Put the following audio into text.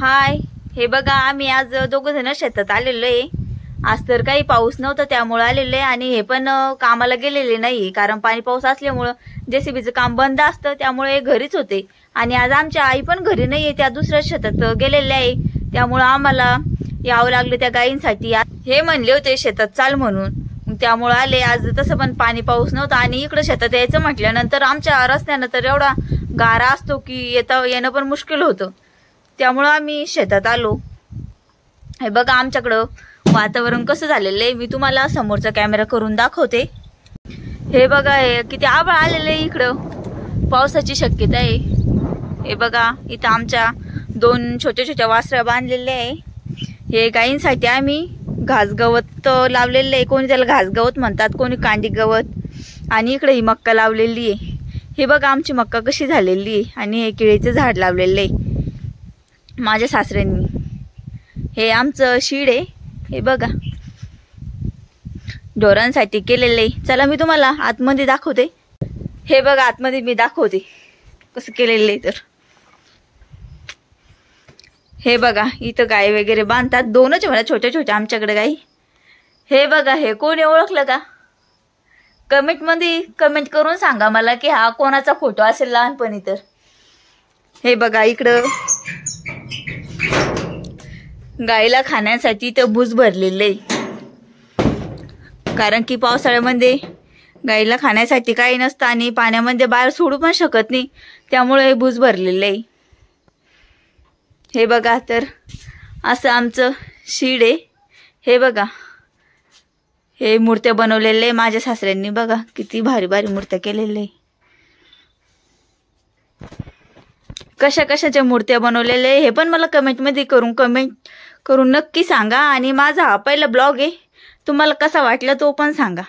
हाय, हे बघा आम्ही आज दोघं जण शेतात आलेलो आहे। आज तर काही पाऊस नव्हता त्यामुळे आलेले आणि हे पण कामाला गेलेले नाही, कारण पाणी पाऊस असल्यामुळे जेसीबीचं काम बंद असतं, त्यामुळे घरीच होते। आणि आज आमच्या आई पण घरी नाहीये, त्या दुसऱ्या शेतात गेलेल्या आहे, त्यामुळे आम्हाला यावं लागलं त्या गायींसाठी। हे म्हणले होते शेतात चाल म्हणून, त्यामुळे आले। आज तसं पण पाणी पाऊस नव्हता आणि इकडे शेतात यायचं म्हटल्यानंतर आमच्या रस्त्यानं तर एवढा गारा असतो की येणं पण मुश्किल होतं, त्यामुळे आम्ही शेतात आलो। हे बघा आमच्याकडं वातावरण कसं झालेलं आहे, मी तुम्हाला समोरचा कॅमेरा करून दाखवते। हे बघा हे किती आभाळ आलेलं आहे, इकडं पावसाची शक्यता आहे। हे बघा इथं आमच्या दोन छोट्या छोट्या वासरा बांधलेले आहे। हे गायींसाठी आम्ही घास गवत लावलेले आहे, कोणी त्याला घास गवत म्हणतात, कोणी कांडी गवत। आणि इकडे ही मक्का लावलेली आहे। हे बघा आमची मक्का कशी झालेली आहे, आणि हे केळीचं झाड लावलेलं आहे माझ्या सासऱ्यांनी। हे आमचं शीड आहे, हे बघा ढोरांसाठी केलेलं आहे। चला मी तुम्हाला आतमध्ये दाखवते। हे बघा आतमध्ये मी दाखवते कसं केलेलं आहे। तर हे बघा इथं गाय वगैरे बांधतात, दोनच मला छोट्या छोट्या आमच्याकडे गाई। हे बघा हे कोणी ओळखलं का? कमेंटमध्ये कमेंट करून सांगा मला की हा कोणाचा फोटो असेल लहानपणी। तर हे बघा इकडं गायला खाण्यासाठी इथं भूस भरलेलं आहे, कारण की पावसाळ्यामध्ये गायला खाण्यासाठी काही नसतं आणि पाण्यामध्ये बाहेर सोडू पण शकत नाही, त्यामुळे हे भूस भरलेलं आहे। हे बघा तर असं आमचं शीड आहे। हे बघा हे मूर्त्या बनवलेले आहे माझ्या सासऱ्यांनी, बघा किती भारी भारी मूर्त्या केलेल्या आहे। कशा कशाच्या मूर्त्या बनवलेल्या आहे हे पण मला कमेंट करून नक्की सांगा। आणि माझा हा पहिला ब्लॉग आहे, तुम्हाला कसा वाटला तो पण सांगा।